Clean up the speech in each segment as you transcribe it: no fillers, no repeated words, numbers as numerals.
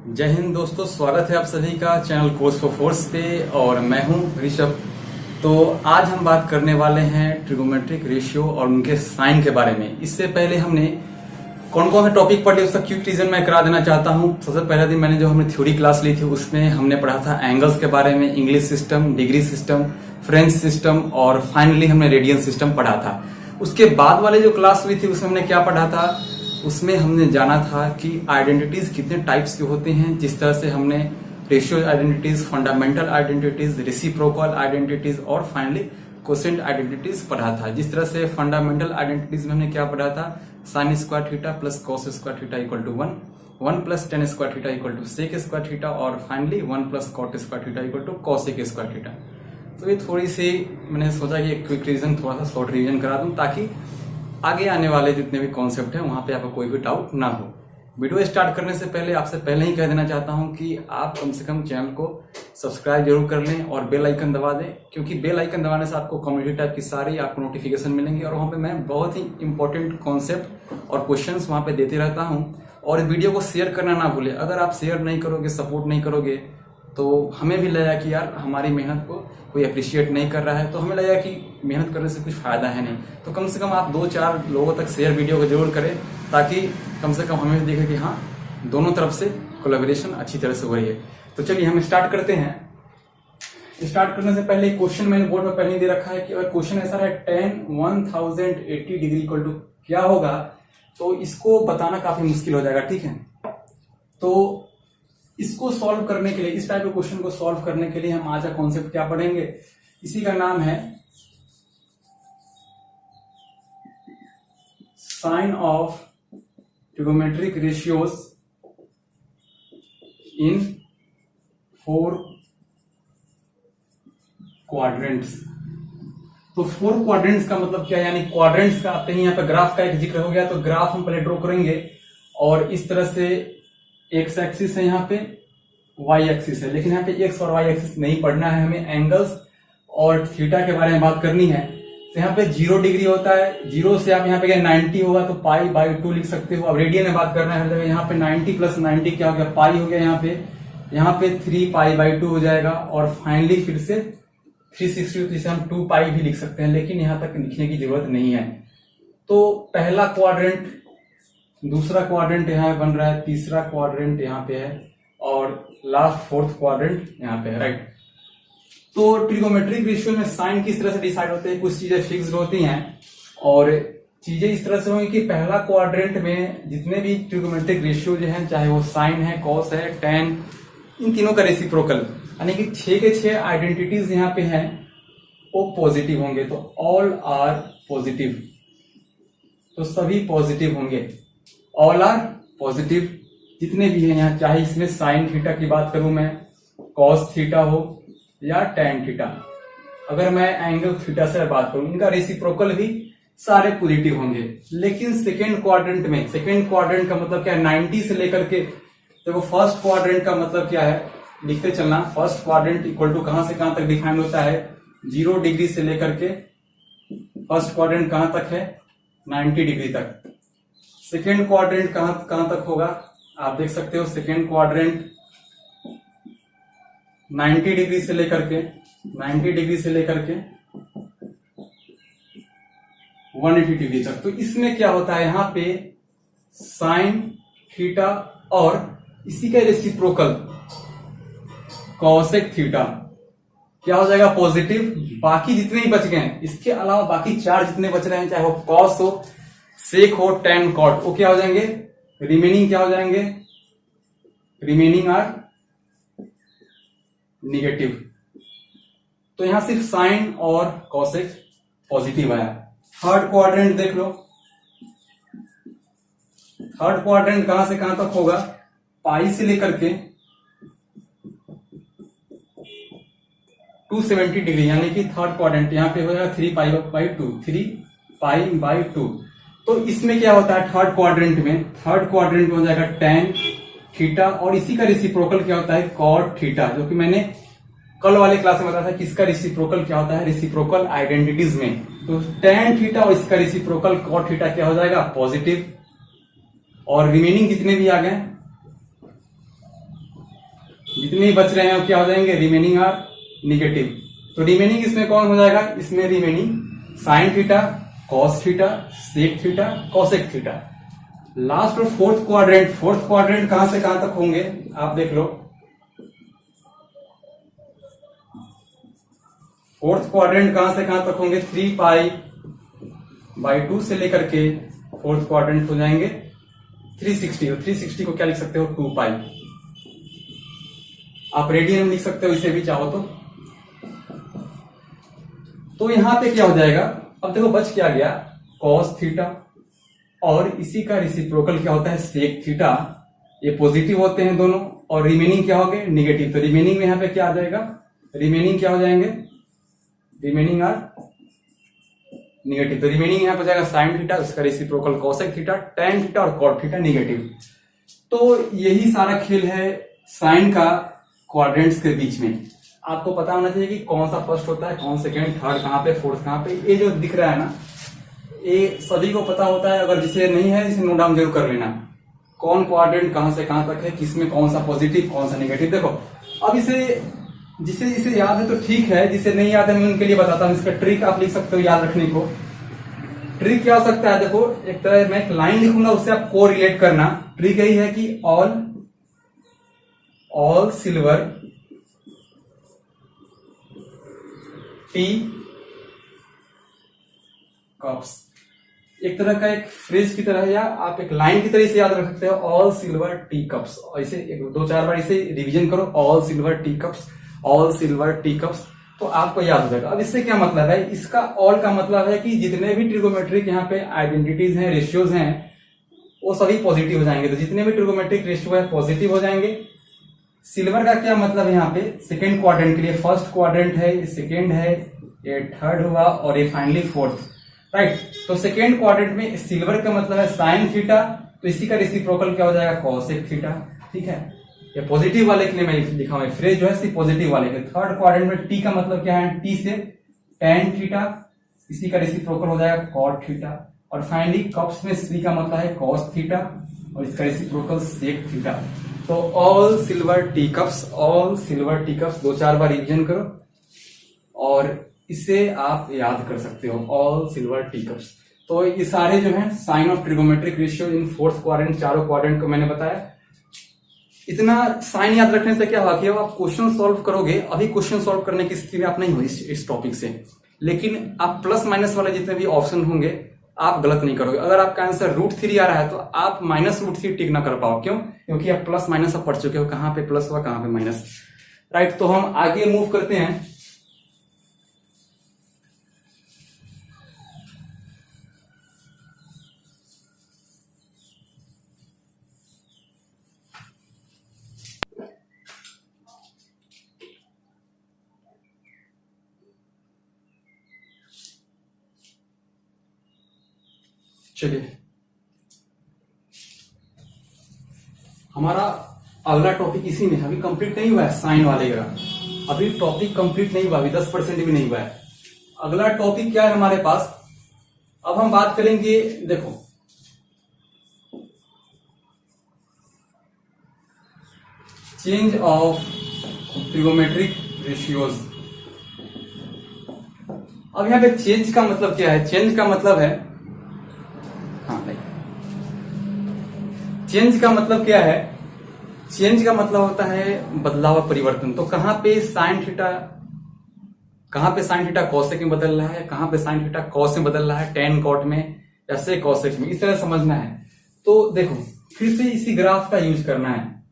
जय हिंद दोस्तों, स्वागत है आप सभी का चैनल कोर्स फॉर फोर्स पे और मैं हूं ऋषभ। तो आज हम बात करने वाले हैं ट्रिगोमेट्रिक रेशियो और उनके साइन के बारे में। इससे पहले हमने कौन कौन से टॉपिक पढ़े उसका क्विक रिवीजन मैं करा देना चाहता हूं। सबसे पहले दिन मैंने जो हमने थ्योरी क्लास ली थी उसमें हमने पढ़ा था एंगल्स के बारे में, English system, degree system, French system और फाइनली हमने रेडियन सिस्टम पढ़ा था। उसके बाद वाले जो क्लास हुई थी उसमें हमने क्या पढ़ा था, उसमें हमने जाना था कि आइडेंटिटीज कितने टाइप्स के होते हैं। जिस तरह से हमने ratio identities, fundamental identities, reciprocal identities और फाइनली कोसेंट आइडेंटिटीज पढ़ा था। जिस तरह से फंडामेंटल आइडेंटिटीज में हमने क्या पढ़ा था, sine square theta plus cos square theta equal to 1, 1 plus tan square theta equal to sec square theta और finally 1 plus cot square theta equal to cosec square theta. तो ये थोड़ी सी मैंने सोचा कि एक क्विक रिवीजन, थोड़ा सा शॉर्ट रिवीजन करा दूं ताकि आगे आने वाले जितने भी कॉन्सेप्ट हैं वहां पे आपको कोई भी डाउट ना हो। वीडियो स्टार्ट करने से पहले आपसे पहले ही कह देना चाहता हूं कि आप कम से कम चैनल को सब्सक्राइब जरूर कर लें और बेल आइकन दबा दें, क्योंकि बेल आइकन दबाने से आपको कम्युनिटी टाइप की सारी आपको नोटिफिकेशन मिलेंगे और वहां पे मैं बहुत ही इंपॉर्टेंट कॉन्सेप्ट और क्वेश्चंस वहां पे देते रहता हूं। और वीडियो को शेयर करना ना भूले। अगर आप शेयर नहीं करोगे, सपोर्ट नहीं करोगे तो हमें भी लगेगा कि यार हमारी मेहनत को कोई अप्रिशिएट नहीं कर रहा है, तो हमें लगेगा कि मेहनत करने से कुछ फायदा है नहीं। तो कम से कम आप 2-4 लोगों तक शेयर वीडियो को जरूर करें ताकि कम से कम हमें भी दिखे कि हाँ दोनों तरफ से कोलैबोरेशन अच्छी तरह से हो रही है। तो चलिए हम स्टार्ट करते हैं। स्टार्ट करने से पहले क्वेश्चन मैंने बोर्ड में पहले ही दे रखा है कि अगर क्वेश्चन ऐसा है tan 1080 डिग्री इक्वल टू क्या होगा, तो इसको बताना काफी मुश्किल हो जाएगा। ठीक है, तो इसको सॉल्व करने के लिए, इस टाइप के क्वेश्चन को सॉल्व करने के लिए हम आज का कॉन्सेप्ट क्या पढ़ेंगे, इसी का नाम है sign of trigonometric ratios in 4 quadrants. तो 4 क्वाड्रेंट्स का मतलब क्या है, यानी क्वाड्रेंट्स का आपके यहाँ पे ग्राफ का एक जिक्र हो गया। तो ग्राफ हम पहले ड्रॉ करेंगे और इस तरह से एक्स एक्सिस है, यहाँ पे वाई एक्सिस है, लेकिन यहाँ पे एक्स और वाई एक्सिस नहीं पढ़ना है, हमें एंगल्स और थीटा के बारे में बात करनी है। तो यहाँ पे 0 डिग्री होता है, 0 से आप यहाँ पे 90 होगा तो पाई बाई 2 लिख सकते हो। अब रेडियन में बात करना है हर जगह, यहाँ पे 90 प्लस 90 क्या हो गया, पाई हो गया। यहाँ पे 3 पाई बाई 2 हो जाएगा और फाइनली फिर से 360, जिसे हम 2 पाई भी लिख सकते हैं, लेकिन यहाँ तक लिखने की जरूरत नहीं है। तो पहला क्वाड्रेंट, दूसरा क्वाड्रेंट यहाँ बन रहा है, तीसरा क्वाड्रेंट यहाँ पे है और लास्ट 4th क्वाड्रेंट यहाँ पे है, राइट। तो ट्रिगोमेट्रिक रेशियो में साइन किस तरह से डिसाइड होते हैं, कुछ चीजें फिक्स्ड होती हैं और चीजें इस तरह से होंगी कि पहला क्वाड्रेंट में जितने भी ट्रिगोमेट्रिक रेशियो जो है, चाहे वो साइन है, कॉस है, टेन, इन तीनों का रेसिप्रोकल, यानी कि 6 के 6 आइडेंटिटीज यहाँ पे हैं वो पॉजिटिव होंगे। तो ऑल आर पॉजिटिव, तो सभी पॉजिटिव होंगे, ऑल आर पॉजिटिव जितने भी हैं यहाँ, चाहे इसमें साइन थीटा की बात करूं मैं, कॉस थीटा हो या टैन थीटा। अगर मैं एंगल थीटा से बात करूं, इनका रेसिप्रोकल भी सारे पॉजिटिव होंगे। लेकिन सेकेंड क्वाड्रेंट में, सेकेंड क्वाड्रेंट का मतलब क्या है, 90 से लेकर के, देखो फर्स्ट क्वाड्रेंट का मतलब क्या है, लिखते चलना। फर्स्ट क्वाड्रेंट इक्वल टू कहां से कहां तक डिफाइन होता है, 0 डिग्री से लेकर के फर्स्ट क्वाड्रेंट कहां तक है, 90 डिग्री तक। सेकेंड क्वाड्रेंट कहां तक होगा, आप देख सकते हो, सेकेंड क्वाड्रेंट 90 डिग्री से लेकर के 180 डिग्री तक। तो इसमें क्या होता है, यहां पे साइन थीटा और इसी का रेसिप्रोकल कॉसेक थीटा क्या हो जाएगा, पॉजिटिव। बाकी जितने ही बच गए, इसके अलावा बाकी 4 जितने बच रहे हैं, चाहे वो कॉस हो, सेक हो, टेन, कॉट, वो क्या हो जाएंगे, रिमेनिंग क्या हो जाएंगे, रिमेनिंग आर निगेटिव। तो यहां सिर्फ साइन और कॉसेक पॉजिटिव आया। थर्ड क्वाड्रेंट देख लो, थर्ड क्वाड्रेंट कहां से कहां तक होगा, पाई से लेकर के 270 डिग्री, यानी कि थर्ड क्वाड्रेंट यहां पे हो जाएगा 3 पाई बाई 2, 3 पाई बाई 2। तो इसमें क्या होता है, थर्ड क्वाड्रेंट में हो जाएगा टेन थीटा और इसी का रेसिप्रोकल क्या होता है, कॉट थीटा, जो कि मैंने कल वाले क्लास में बताया था कि इसका रेसिप्रोकल क्या होता है, रेसिप्रोकल आइडेंटिटीज में। तो टेन थीटा और इसका रेसिप्रोकल कॉट थीटा क्या हो जाएगा, पॉजिटिव। और रिमेनिंग जितने भी आ गए जितने बच रहे हैं वो क्या हो जाएंगे, रिमेनिंग आर निगेटिव। तो रिमेनिंग इसमें कौन हो जाएगा, इसमें remaining sin theta, cos theta, sec theta, cosec theta. Last और फोर्थ क्वाड्रेंट कहां से कहां तक होंगे आप देख लो। फोर्थ क्वाड्रेंट कहां से कहां तक होंगे, 3π/2 से लेकर के फोर्थ क्वाड्रेंट हो जाएंगे 360। और 360 को क्या लिख सकते हो, 2π। आप रेडियन में लिख सकते हो इसे भी चाहो तो यहां पे क्या हो जाएगा, अब देखो बच क्या गया, कॉस थीटा और इसी का रेसिप्रोकल क्या होता है, सेक थीटा। ये पॉजिटिव होते हैं दोनों, और रिमेनिंग क्या हो गए, निगेटिव। तो रिमेनिंग में यहां पे क्या आ जाएगा, रिमेनिंग क्या हो जाएंगे, रिमेनिंग आर निगेटिव। तो रिमेनिंग यहां पर जाएगा साइन थीटा, उसका reciprocal cosec theta, tan theta और कॉट थीटा निगेटिव। तो यही सारा खेल है साइन का क्वाड्रेंट्स के बीच में। आपको पता होना चाहिए कि कौन सा फर्स्ट होता है, कौन सेकंड, थर्ड कहां पे, फोर्थ कहां पे। ये जो दिख रहा है ना, ये सभी को पता होता है। अगर जिसे नहीं है इसे नोट डाउन जरूर कर लेना, कौन क्वाड्रेंट कहां से कहां तक है, किसमें कौन सा पॉजिटिव कौन सा नेगेटिव। देखो अब जिसे याद है तो ठीक है, जिसे नहीं याद है मैं उनके लिए बताता हूं। इसका ट्रिक आप लिख सकते हो याद रखने को। ट्रिक क्या हो सकता है, देखो एक तरह मैं एक लाइन लिखूंगा, उससे आप को रिलेट करना। ट्रिक यही है कि ऑल सिल्वर टी कप्स, एक तरह का एक फ्रेज की तरह या आप एक लाइन की तरह से याद रख सकते हो, ऑल सिल्वर टी कप्स। और इसे 2-4 बार इसे रिवीजन करो, all silver T cups, all silver T cups, तो आपको याद हो जाएगा। अब इससे क्या मतलब है, इसका ऑल का मतलब है कि जितने भी ट्रिगोमेट्रिक यहाँ पे आइडेंटिटीज हैं, रेशियोज हैं, वो सभी पॉजिटिव हो जाएंगे। तो जितने भी ट्रिगोमेट्रिक रेशियो है पॉजिटिव हो जाएंगे। सिल्वर का क्या मतलब है, यहाँ पे सेकेंड क्वाड्रेंट के लिए, फर्स्ट क्वाड्रेंट है, ये सेकेंड है, ये थर्ड हुआ और ये फाइनली फोर्थ, राइट। तो सेकेंड क्वाड्रेंट में सिल्वर का मतलब है साइन थीटा, तो इसी का रेसिप्रोकल क्या हो जाएगा, कॉसेक थीटा, ठीक है। ये पॉजिटिव वाले के लिए मैं लिखा हूं, फ्रेज जो है सिर्फ पॉजिटिव वाले के। थर्ड क्वाड्रेंट में टी का मतलब क्या है, टी से टैन थीटा, इसी का रेसिप्रोकल हो जाएगा कॉट थीटा। और फाइनली कप्स में सी का मतलब है कॉस थीटा और इसका रेसिप्रोकल सेक थीटा। तो all silver T cups, all silver T cups 2-4 बार रिवीजन करो और इसे आप याद कर सकते हो, ऑल सिल्वर टी कप्स। तो ये सारे जो है sign of trigonometric ratio in fourth quadrant, चारों क्वाड्रेंट को मैंने बताया। इतना साइन याद रखने से क्या होगा कि अब आप क्वेश्चन सॉल्व करोगे, अभी क्वेश्चन सॉल्व करने की स्थिति में आप नहीं हो इस टॉपिक से, लेकिन आप प्लस माइनस वाले जितने भी ऑप्शन होंगे आप गलत नहीं करोगे। अगर आपका आंसर √3 आ रहा है तो आप -√3 टिक ना कर पाओ, क्यों, क्योंकि आप प्लस माइनस आप पढ़ चुके हो, कहां पे प्लस हुआ कहां पे माइनस, राइट। तो हम आगे मूव करते हैं। चलिए हमारा अगला टॉपिक इसी में, अभी कंप्लीट नहीं हुआ है साइन वाले का, अभी टॉपिक कंप्लीट नहीं हुआ, अभी 10% भी नहीं हुआ है। अगला टॉपिक क्या है हमारे पास, अब हम बात करेंगे, देखो चेंज ऑफ ट्रिगोमेट्रिक रेशियोज। अब यहां पे चेंज का मतलब क्या है, चेंज का मतलब है, हाँ भाई, चेंज का मतलब क्या है, चेंज का मतलब होता है बदलाव, परिवर्तन। तो कहां पे साइन थीटा कॉसेक में बदल रहा है, कहां पे साइन थीटा कॉस में बदल रहा है, टेन कॉट में या से कॉसेक में, इस तरह समझना है। तो देखो फिर से इसी ग्राफ का यूज करना है,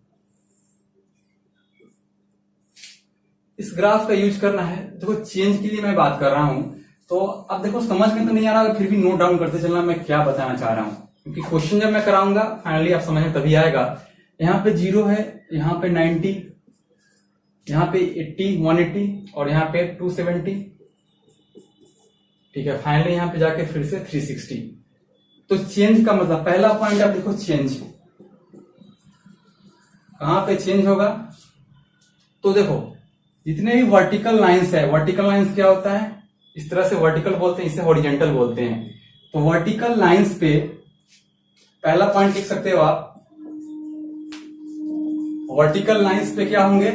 इस ग्राफ का यूज करना है। देखो चेंज के लिए मैं बात कर रहा हूं, तो अब देखो समझ में तो नहीं आ रहा, फिर भी नोट डाउन करते चलना मैं क्या बताना चाह रहा हूं, क्योंकि क्वेश्चन जब मैं कराऊंगा फाइनली आप समझ में तभी आएगा। यहाँ पे 0 है, यहाँ पे 90, यहाँ पे 80, 180 और यहाँ पे 270, ठीक है। फाइनली यहाँ पे जाके फिर से 360। तो चेंज का मतलब पहला पॉइंट आप देखो, चेंज कहां पे चेंज होगा, तो देखो जितने भी वर्टिकल लाइंस है, वर्टिकल लाइंस क्या होता है, इस तरह से वर्टिकल बोलते हैं, इसे हॉरिजॉन्टल बोलते हैं। तो वर्टिकल लाइंस पे पहला पॉइंट लिख सकते हो आप, वर्टिकल लाइंस पे क्या होंगे,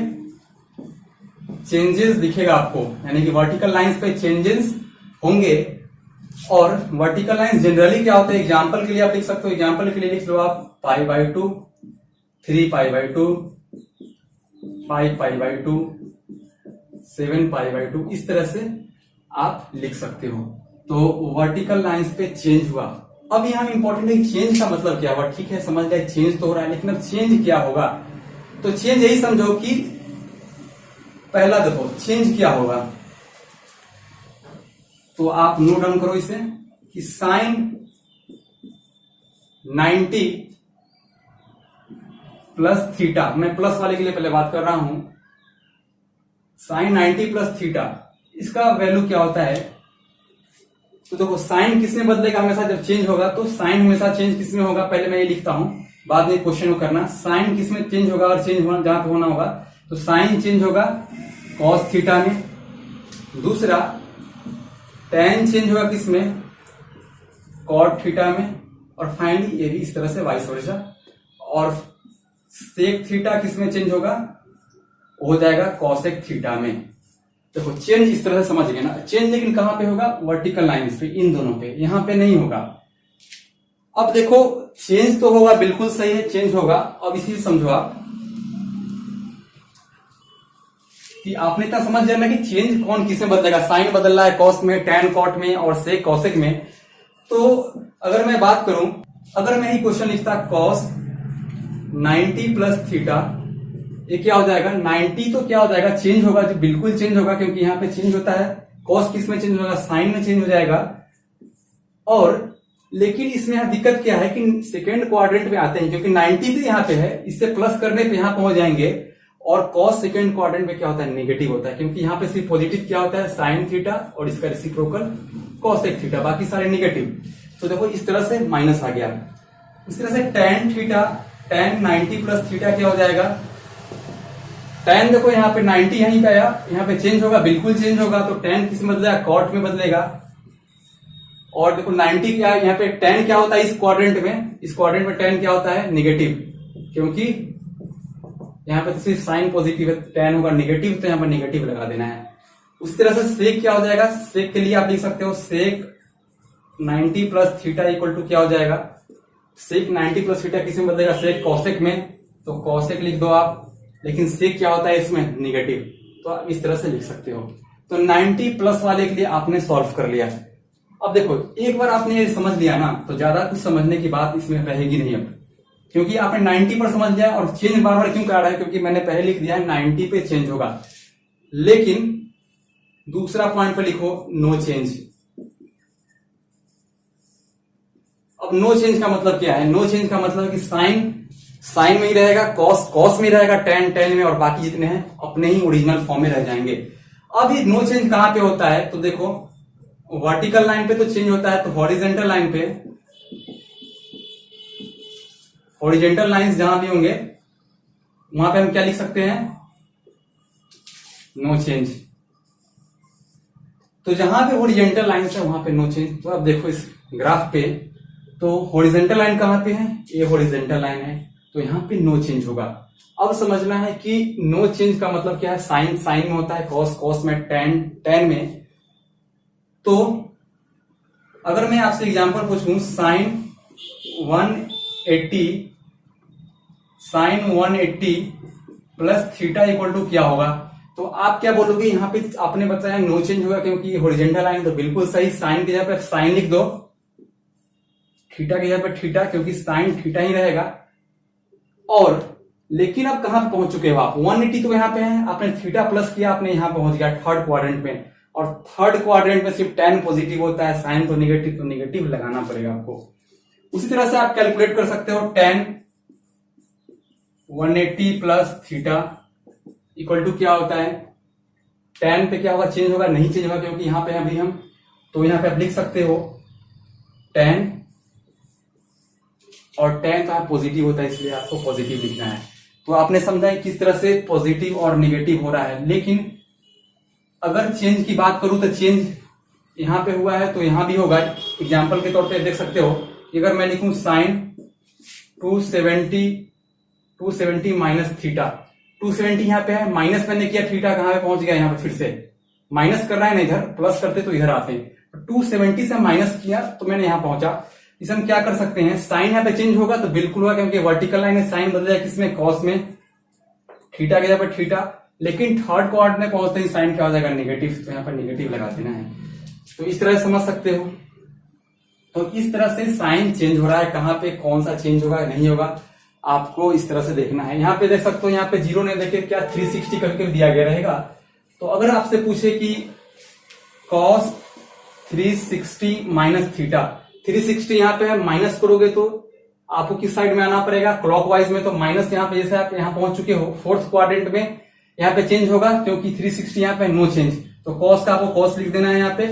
चेंजेस दिखेगा आपको, यानी कि वर्टिकल लाइंस पे चेंजेस होंगे। और वर्टिकल लाइंस जनरली क्या होता है, एग्जांपल के लिए आप लिख सकते हो, एग्जांपल के लिए लिख लो आप π/2, 3π/2, 5π/2, 7π/2, इस तरह से आप लिख सकते हो। तो वर्टिकल लाइंस पे चेंज हुआ। अब यहां इंपॉर्टेंट है चेंज का मतलब क्या हुआ, ठीक है समझ गए चेंज तो हो रहा है, लेकिन अब चेंज क्या होगा, तो चेंज यही समझो कि पहला देखो चेंज क्या होगा, तो आप नोट डाउन करो इसे कि साइन 90 प्लस थीटा, मैं प्लस वाले के लिए पहले बात कर रहा हूं, साइन 90 प्लस थीटा, इसका वैल्यू क्या होता है, तो देखो साइन किस में बदलेगा हमेशा, जब चेंज होगा तो साइन हमेशा चेंज किस में होगा, पहले मैं ये लिखता हूं बाद में क्वेश्चन को करना, साइन किस में चेंज होगा और चेंज होना जहां पे होना होगा, तो साइन चेंज होगा कॉस थीटा में, दूसरा tan चेंज होगा किस में, कॉट थीटा में, और फाइनली ये भी इस तरह से वाइस वर्सा, और सेक थीटा किस में चेंज होगा, हो जाएगा कॉसेक थीटा में। देखो चेंज इस तरह से समझ गए ना, चेंज लेकिन कहां पे होगा, वर्टिकल लाइंस पे, इन दोनों पे, यहां पे नहीं होगा। अब देखो चेंज तो होगा, बिल्कुल सही है चेंज होगा। अब इसी समझो आप कि आपने इतना समझ लिया ना कि चेंज कौन किस में बदलेगा, साइन बदल रहा है कॉस में, टैन कॉट में, और सेक कॉसेक में। तो अगर मैं बात करूं, अगर मैं ही क्वेश्चन लिखता कॉस 90 प्लस थीटा, ये क्या हो जाएगा 90, तो क्या हो जाएगा चेंज होगा, जो बिल्कुल चेंज होगा, क्योंकि यहां पे चेंज होता है, कॉस किस में चेंज होगा, साइन में चेंज हो जाएगा। और लेकिन इसमें यहां दिक्कत क्या है कि सेकेंड क्वाड्रेंट में आते हैं, क्योंकि 90 तो यहां पे है, इससे प्लस करने पे यहां पहुंच जाएंगे, और कॉस सेकेंड क्वाड्रेंट में क्या होता है, नेगेटिव होता है, क्योंकि यहां पे सिर्फ पॉजिटिव क्या होता है, साइन थीटा, और इसका रेसिप्रोकल कॉसेक थीटा, बाकी सारे नेगेटिव। तो देखो इस तरह से माइनस आ गया। इस तरह से tan theta, tan 90 plus theta क्या हो जाएगा, टैन देखो यहाँ पे 90 यहीं पे आया, यहाँ पे चेंज होगा, बिल्कुल चेंज होगा, तो टैन किस में बदलेगा, कॉट में बदलेगा। और देखो 90 क्या है, यहाँ पे टैन क्या होता है इस क्वाड्रेंट में, इस क्वाड्रेंट में टैन क्या होता है, नेगेटिव, क्योंकि यहाँ पे तो सिर्फ साइन पॉजिटिव है, टैन होगा नेगेटिव, तो यहाँ पर नेगेटिव लगा देना है। उस तरह से सेक क्या हो जाएगा, सेक के लिए आप लिख सकते हो सेक 90 प्लस थीटा इक्वल टू क्या हो जाएगा, सेक 90 प्लस थीटा किस में बदलेगा, सेक कॉसेक में, तो कॉसेक लिख दो आप, लेकिन सेक क्या होता है इसमें, नेगेटिव, तो आप इस तरह से लिख सकते हो। तो 90 प्लस वाले के लिए आपने सॉल्व कर लिया। अब देखो एक बार आपने ये समझ लिया ना, तो ज्यादा कुछ समझने की बात इसमें रहेगी नहीं अब, क्योंकि आपने 90 पर समझ लिया। और चेंज बार बार क्यों कर रहा है, क्योंकि मैंने पहले लिख दिया है 90 पे चेंज होगा, लेकिन दूसरा पॉइंट पे लिखो नो चेंज। अब नो चेंज का मतलब क्या है, नो चेंज का मतलब कि साइन साइन में ही रहेगा, कॉस कॉस में रहेगा, टैन टैन में, और बाकी जितने हैं अपने ही ओरिजिनल फॉर्म में रह जाएंगे। अब ये नो चेंज कहां पे होता है, तो देखो वर्टिकल लाइन पे तो चेंज होता है, तो हॉरिजेंटल लाइन पे, हॉरिजेंटल लाइंस जहां भी होंगे वहां पे हम क्या लिख सकते हैं, नो चेंज। तो जहां पे हॉरिजेंटल लाइंस है वहां पे नो चेंज। तो अब देखो इस ग्राफ पे, तो हॉरिजेंटल लाइन कहां पे है, ये हॉरिजेंटल लाइन है, तो यहां पे नो चेंज होगा। अब समझना है कि नो चेंज का मतलब क्या है, साइन साइन में होता है, कॉस कॉस में, टैन टैन में। तो अगर मैं आपसे एग्जांपल पूछूं sin 180 plus theta equal to क्या होगा, तो आप क्या बोलोगे, यहां पे आपने बताया नो चेंज होगा क्योंकि हॉरिजॉन्टल लाइन, तो बिल्कुल सही, साइन की जगह पे साइन लिख दो, थीटा की जगह पे थीटा, क्योंकि साइन थीटा ही रहेगा। और लेकिन अब कहां पे पहुंच चुके हो आप, 180 तो यहां पे है, आपने थीटा प्लस किया, आपने यहां पहुंच गया थर्ड क्वाड्रेंट में, और थर्ड क्वाड्रेंट में सिर्फ टैन पॉजिटिव होता है, साइन तो नेगेटिव लगाना पड़ेगा आपको। उसी तरह से आप कैलकुलेट कर सकते हो tan 180 plus theta equal to क्या होता है, टैन पे क्या होगा, चेंज होगा, नहीं चेंज होगा क्योंकि यहां पे अभी हम, तो यहां पे आप लिख सकते हो टैन, और टैन तो पॉजिटिव होता है इसलिए आपको पॉजिटिव लिखना है। तो आपने समझा है किस तरह से पॉजिटिव और निगेटिव हो रहा है। लेकिन अगर चेंज की बात करूं तो चेंज यहां पे हुआ है तो यहां भी होगा। एग्जांपल के तौर पे देख सकते हो, अगर मैं लिखूं साइन 270 270 माइनस थीटा। 270 यहाँ पे है, माइनस मैंने किया, थीटा कहाँ पे पहुंच गया, यहाँ पे फिर से माइनस कर रहा है ना, इधर प्लस करते तो इधर आते। 270 से माइनस किया तो मैंने यहाँ पहुंचा। इसे हम क्या कर सकते हैं, साइन यहाँ पे चेंज होगा तो बिल्कुल होगा, क्योंकि वर्टिकल लाइन है, साइन बदल जाए किसमें, कॉस में, थीटा के जगह पर थीटा। लेकिन थर्ड क्वाड्रेंट में पहुंचते ही साइन क्या हो जाएगा, नेगेटिव, तो यहाँ पर नेगेटिव लगा देना है। तो इस तरह से समझ सकते हो। तो इस तरह से साइन चेंज हो रहा है, कहां पे कौन सा चेंज होगा नहीं होगा, आपको इस तरह से देखना है। यहाँ पे देख सकते हो, यहाँ पे जीरो ने देखे क्या 360 करके दिया गया रहेगा। तो अगर आपसे पूछे कि cos 360 माइनस थीटा, 360 यहाँ पे है, माइनस करोगे तो आपको किस साइड में आना पड़ेगा, क्लॉकवाइज में। तो माइनस यहाँ पे, जैसे आप यहाँ पहुंच चुके हो फोर्थ क्वाड्रेंट में, यहाँ पे चेंज होगा क्योंकि 360 यहाँ पे नो चेंज। तो cos का आपको cos लिख देना है, यहाँ पे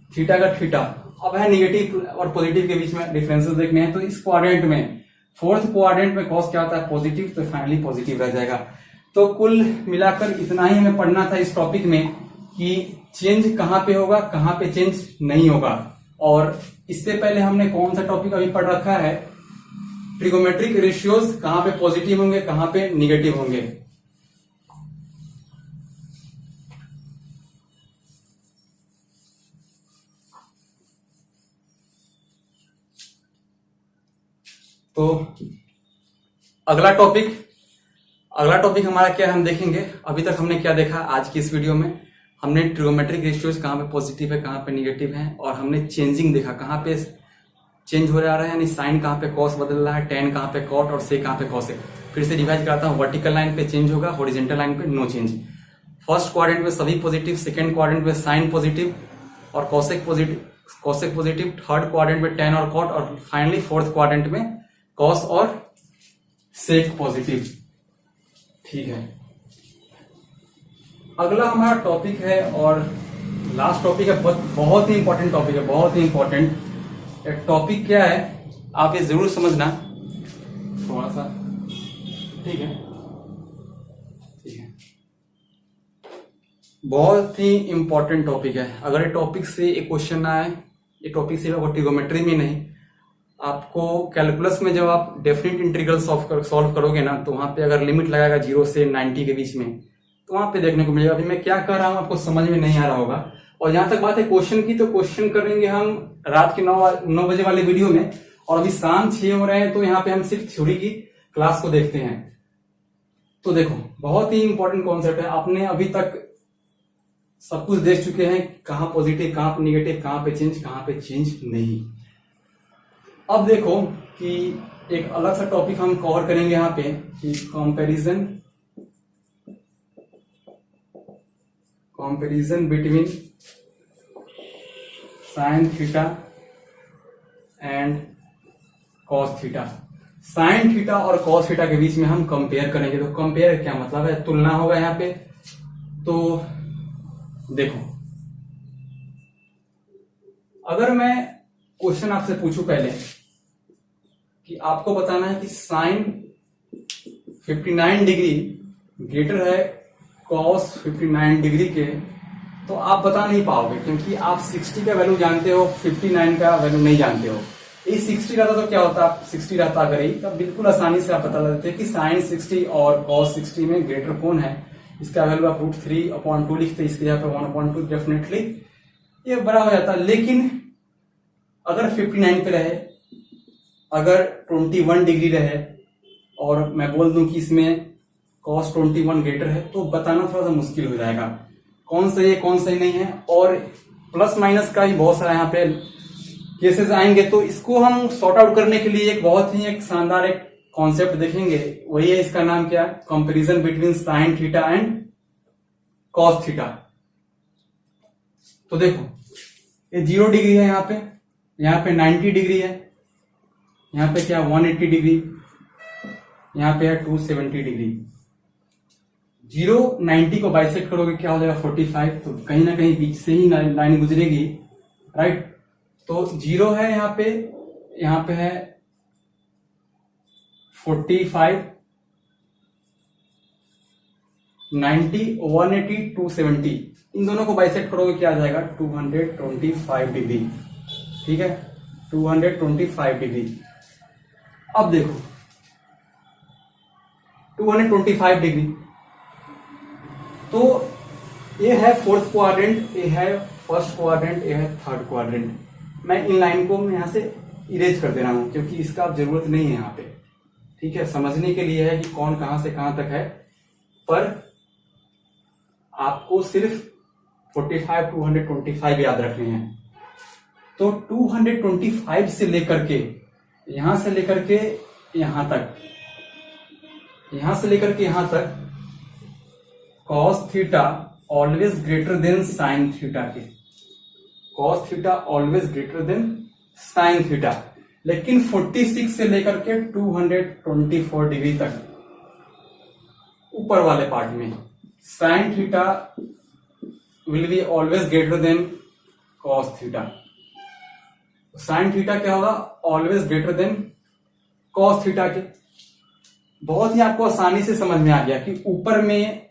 थीटा का थीटा। अब है निगेटिव और पॉजिटिव के बीच में डिफरेंसेस देखने हैं। तो इस क्वाड्रेंट में, फोर्थ क्वाड्रेंट में cos क्या होता है, पॉजिटिव, तो फाइनली पॉजिटिव रह जाएगा। तो कुल मिलाकर इतना ही हमें पढ़ना था इस टॉपिक में कि चेंज कहां पे होगा, कहां पे चेंज नहीं होगा। और इससे पहले हमने कौन सा टॉपिक अभी पढ़ रखा है, ट्रिगोमेट्रिक रेशियोज, कहां पे पॉजिटिव होंगे, कहां पे निगेटिव होंगे। तो अगला टॉपिक हमारा क्या है, हम देखेंगे। अभी तक हमने क्या देखा आज की इस वीडियो में, हमने ट्रिगोमेट्रिक रेशियोज कहां पे पॉजिटिव है, कहां पे निगेटिव है, और हमने चेंजिंग देखा, कहां पे चेंज हो रहा है, यानी साइन कहां पे कॉस बदल रहा है, टेन कहां पे कॉट और सेक कहां पे कॉसेक। फिर से रिवाइज कराता हूं, वर्टिकल लाइन पे चेंज होगा, हॉरिजॉन्टल लाइन पे नो चेंज। फर्स्ट क्वाड्रेंट में सभी पॉजिटिव, सेकेंड क्वाड्रेंट में साइन पॉजिटिव और कॉसेक पॉजिटिव, थर्ड क्वाड्रेंट में टेन और कॉट, और फाइनली फोर्थ क्वाड्रेंट में कॉस और सेक पॉजिटिव। ठीक है, अगला हमारा टॉपिक है और लास्ट टॉपिक है, बहुत ही इंपॉर्टेंट टॉपिक है, बहुत ही इंपॉर्टेंट टॉपिक। क्या है आप ये जरूर समझना थोड़ा सा, ठीक है, ठीक है, बहुत ही इंपॉर्टेंट टॉपिक है। अगर ये टॉपिक से एक क्वेश्चन आए, ये टॉपिक से ट्रिगोमेट्री में नहीं, आपको कैलकुलस में जब आप डेफिनेट इंटीग्रल सॉल्व करोगे ना, तो वहां पे अगर लिमिट लगाएगा 0 से 90 के बीच में, तो वहां पे देखने को मिलेगा। अभी मैं क्या कर रहा हूं आपको समझ में नहीं आ रहा होगा। और जहां तक बात है क्वेश्चन की, तो क्वेश्चन करेंगे हम रात के 9 बजे वाले वीडियो में, और अभी शाम 6 हो रहे हैं, तो यहाँ पे हम सिर्फ थ्योरी की क्लास को देखते हैं। तो देखो, बहुत ही इंपॉर्टेंट कॉन्सेप्ट है, आपने अभी तक सब कुछ देख चुके हैं, कहां पॉजिटिव, कहां पे निगेटिव, कहां पे चेंज, कहां पे चेंज नहीं। अब देखो कि एक अलग सा टॉपिक हम कवर करेंगे यहाँ पे, कि comparison between sine theta and cos theta. Sine theta और कॉस थीटा के बीच में हम कंपेयर करेंगे। तो कंपेयर क्या मतलब है, तुलना होगा यहाँ पे। तो देखो, अगर मैं क्वेश्चन आपसे पूछूं पहले कि आपको बताना है कि साइन 59 डिग्री ग्रेटर है कॉस 59 डिग्री के, तो आप बता नहीं पाओगे, क्योंकि आप 60 का वैल्यू जानते हो, 59 का वैल्यू नहीं जानते हो। ये 60 रहता तो क्या होता, 60 रहता अगर ही, तब बिल्कुल आसानी से आप पता लगा देते कि साइन 60 और कॉस 60 में ग्रेटर कौन है। इसका वैल्यू आप √3/2 लिखते, इसके जगह पे 1/2 डेफिनेटली ये बड़ा हो जाता। लेकिन अगर 59 पे रहे, अगर 21 डिग्री रहे, और मैं बोल दूं कि इसमें cos 21 ग्रेटर है, तो बताना थोड़ा सा मुश्किल हो जाएगा कौन सही है कौन सही नहीं है। और प्लस माइनस का भी बहुत सारा यहाँ पे केसेस आएंगे, तो इसको हम सॉर्ट आउट करने के लिए एक बहुत ही एक शानदार एक कॉन्सेप्ट देखेंगे। वही है, इसका नाम क्या है, comparison between sine theta and cos theta. तो देखो, ये 0 डिग्री है, यहाँ पे 90 डिग्री है, यहाँ पे क्या 180 डिग्री, यहाँ पे है 270 डिग्री। 0 90 को बाइसेक्ट करोगे क्या हो जाएगा 45, तो कहीं ना कहीं बीच से ही लाइन गुजरेगी, राइट। तो 0 है यहाँ पे है 45, 90, 180, 270, इन दोनों को बाइसेक्ट करोगे क्या आ जाएगा 225 डिग्री। ठीक है, 225 डिग्री। अब देखो, 225 डिग्री। तो ये है फोर्थ क्वाड्रेंट, ये है फर्स्ट क्वाड्रेंट, ये है थर्ड क्वाड्रेंट। मैं इन लाइन को मैं यहां से इरेज कर दे रहा हूं क्योंकि इसका अब जरूरत नहीं है यहाँ पे। ठीक है, समझने के लिए है कि कौन कहां से कहां तक है, पर आपको सिर्फ 45 225 याद रखने हैं। तो 225 से लेकर के यहां से लेकर के यहां तक, यहां से लेकर के यहां तक cos theta always greater than sine theta के, cos theta always greater than sine theta. लेकिन 46 से लेकर के 224 डिग्री तक ऊपर वाले पार्ट में sine theta will be always greater than cos theta. Sine theta क्या होगा? Always greater than cos theta के। बहुत ही आपको आसानी से समझ में आ गया कि ऊपर में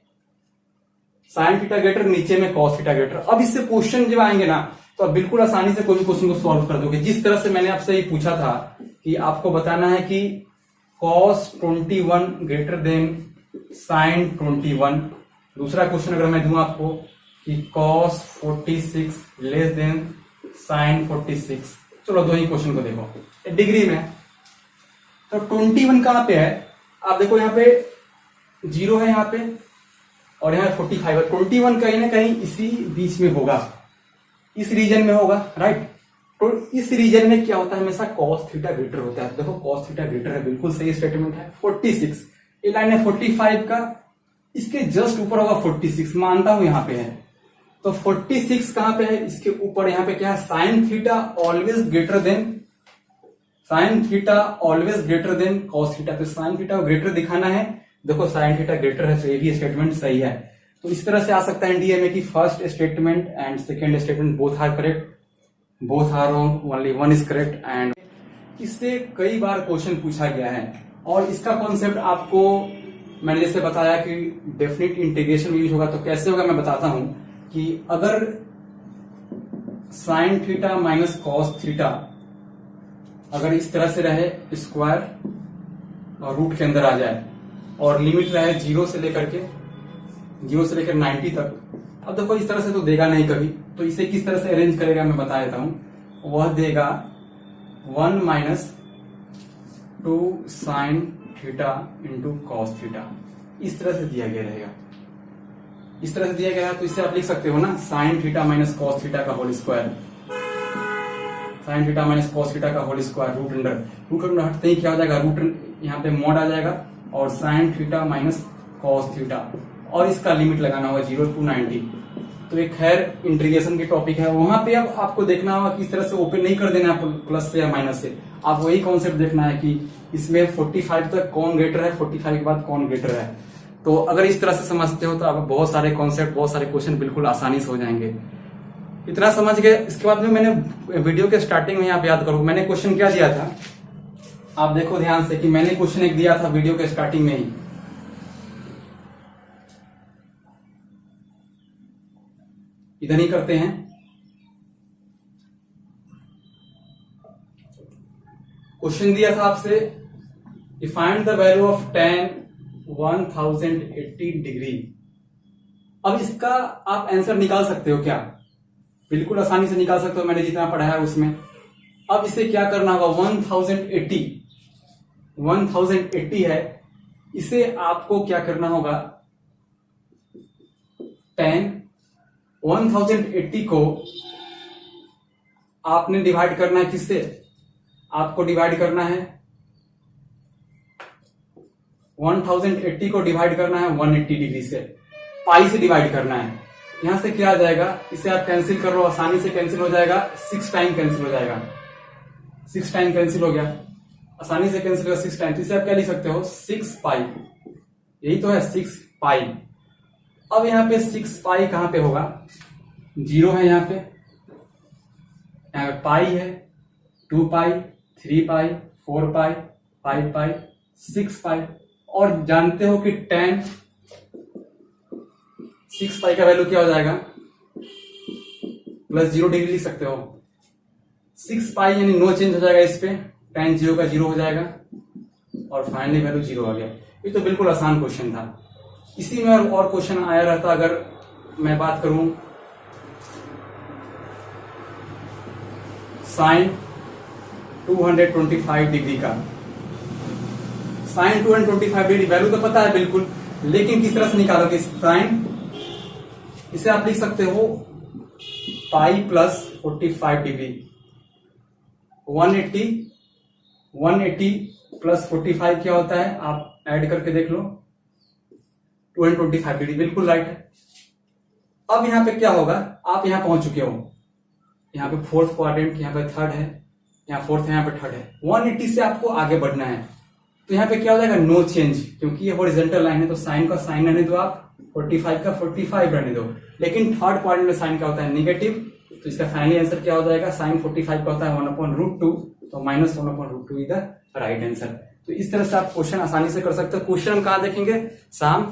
साइन थीटा ग्रेटर, नीचे में cos थीटा ग्रेटर। अब इससे क्वेश्चन जब आएंगे ना तो आप बिल्कुल आसानी से कोई भी क्वेश्चन को सॉल्व कर दोगे। जिस तरह से मैंने आपसे ये पूछा था कि आपको बताना है कि cos 21 ग्रेटर देन sin 21। दूसरा क्वेश्चन अगर मैं दूं आपको कि cos 46 लेस देन sin 46। चलो दो ही क्वेश्चन को देखो डिग्री में। तो 21 कहां पे है? आप देखो यहाँ पे 0 है यहाँ पे और यहाँ 45 है। 21 कहीं ना कहीं इसी बीच में होगा, इस रीजन में होगा, राइट। तो इस रीजन में क्या होता है? हमेशा cos थीटा ग्रेटर होता है। देखो cos थीटा ग्रेटर है, बिल्कुल सही स्टेटमेंट है। 46 ये लाइन है 45 का, इसके जस्ट ऊपर होगा 46, मानता हूं यहां पे है। तो 46 कहां पे है? इसके ऊपर यहां पे क्या है? Sine theta always greater than, sine theta always greater than cos theta. तो साइन थीटा ग्रेटर दिखाना है। देखो साइन थीटा ग्रेटर है तो ये भी स्टेटमेंट सही है। तो इस तरह से आ सकता है एनडीए में कि first statement and second statement both are correct, both are wrong, only one is correct. And इससे कई बार क्वेश्चन पूछा गया है और इसका कॉन्सेप्ट आपको मैंने जैसे बताया कि डेफिनेट इंटीग्रेशन में यूज होगा। तो कैसे होगा मैं बताता हूं कि अगर sign theta minus cos theta अगर इस तरह से रहे स्क्वायर और रूट के अंदर आ जाए और लिमिट रहे 0 से लेकर 90 तक। अब देखो इस तरह से तो देगा नहीं कभी, तो इसे किस तरह से अरेंज करेगा मैं बता देता हूं। वह देगा 1 minus 2 sine theta into cos theta, इस तरह से दिया गया रहेगा। इस तरह से दिया गया है तो इससे आप लिख सकते हो ना sine theta minus cos theta का whole square, sine theta minus cos theta का होल स्क्वायर रूट अंडर हटते ही क्या हो जाएगा? रूट यहाँ पे मॉड आ जाएगा और sign theta minus cos theta और इसका लिमिट लगाना होगा 0 to 90। तो एक खैर इंटीग्रेशन की टॉपिक है, वहां पे अब आपको देखना होगा कि इस तरह से ओपन नहीं कर देना है प्लस से या माइनस से। आप वही कॉन्सेप्ट देखना है कि इसमें 45 तक कौन ग्रेटर है, 45 के बाद कौन ग्रेटर है। तो अगर इस तरह से समझते हो तो आप बहुत सारे कॉन्सेप्ट, बहुत सारे क्वेश्चन बिल्कुल आसानी से हो जाएंगे। इतना समझ गए। इसके बाद में मैंने वीडियो के स्टार्टिंग में आप याद करो मैंने क्वेश्चन क्या दिया था। आप देखो ध्यान से कि मैंने क्वेश्चन एक दिया था वीडियो के स्टार्टिंग में ही। इधर ही करते हैं। क्वेश्चन दिया था आपसे find the value of tan 1080 degree. अब इसका आप आंसर निकाल सकते हो क्या? बिल्कुल आसानी से निकाल सकते हो, मैंने जितना पढ़ाया है उसमें। अब इसे क्या करना होगा? 1080 है, इसे आपको क्या करना होगा? tan 1080 को आपने डिवाइड करना है किससे? आपको डिवाइड करना है 1080 को डिवाइड करना है 180 डिग्री से, पाई से डिवाइड करना है। यहां से क्या आ जाएगा? इसे आप कैंसिल कर लो, आसानी से कैंसिल हो जाएगा। 6 टाइम कैंसिल हो जाएगा, 6 टाइम कैंसिल हो गया, आसानी से कैंसिल होगा 6 टाइम। तो इसे आप क्या लिख सकते हो? 6 पाई, यही तो है 6 पाई। अब यहाँ पे 6 पाई कहां पे होगा? 0 है यहाँ पे पाई है, 2 पाई, 3 पाई, 4 पाई, 5 पाई, 6 पाई। और जानते हो कि tan 6 पाई का वैल्यू क्या हो जाएगा? प्लस 0 डिग्री लिख सकते हो। 6 पाई यानी नो चेंज हो जाएगा इस पे, tan 0 का 0 हो जाएगा। और फाइनली वैल्यू 0 आ गया। ये तो बिल्कुल आसान क्वेश्चन था। इसी में और क्वेश्चन आया रहता अगर मैं बात करूं साइन 225 डिग्री का। साइन 225 डिग्री वैल्यू तो पता है बिल्कुल, लेकिन किस तरह से निकालोगे साइन? इसे आप लिख सकते हो पाई प्लस 45 डिग्री। 180 प्लस 45 क्या होता है, आप ऐड करके देख लो, 225 डिग्री, बिल्कुल राइट है। अब यहां पे क्या होगा, आप यहां पहुंच चुके हो, यहाँ पे फोर्थ क्वाड्रेंट, यहाँ पे थर्ड है, यहाँ फोर्थ है, यहाँ पे थर्ड है। 180 से आपको आगे बढ़ना है, तो यहाँ पे क्या हो जाएगा, नो चेंज, क्योंकि ये हॉरिजॉन्टल लाइन है तो साइन का साइन रहने दो, आप 45 का 45 रहने दो। लेकिन थर्ड क्वाड्रेंट में साइन क्या होता है, नेगेटिव, तो इसका फाइनल आंसर क्या हो जाएगा, साइन 45 का होता है 1/√2, तो -1/√2 इज द राइट आंसर। तो इस तरह से आप क्वेश्चन आसानी से कर सकते हो। क्वेश्चन हम कहाँ देखेंगे, शाम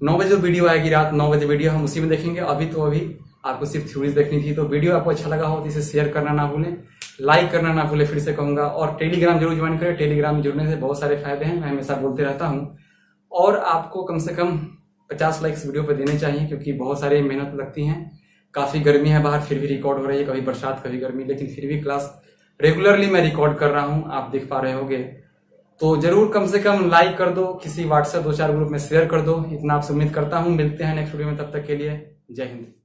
9 बजे जो वीडियो आएगी, रात 9 बजे वीडियो हम उसी में देखेंगे। अभी आपको सिर्फ थ्योरीज देखनी थी, तो वीडियो आपको अच्छा लगा हो तो इसे शेयर करना ना भूलें, लाइक करना ना भूलें, फिर से कहूंगा। और टेलीग्राम जरूर ज्वाइन करें, टेलीग्राम में जुड़ने से बहुत सारे फायदे हैं, मैं हमेशा बोलते रहता हूँ। और आपको कम से कम 50 लाइक्स वीडियो पर देने चाहिए, क्योंकि बहुत सारी मेहनत लगती हैं। काफी गर्मी है बाहर, फिर भी रिकॉर्ड हो रही है, कभी बरसात कभी गर्मी, लेकिन फिर भी क्लास रेगुलरली मैं रिकॉर्ड कर रहा हूँ, आप देख पा रहे होगे। तो जरूर कम से कम लाइक कर दो, किसी व्हाट्सएप 2-4 ग्रुप में शेयर कर दो, इतना आपसे उम्मीद करता हूँ। मिलते हैं नेक्स्ट वीडियो में, तब तक के लिए जय हिंद।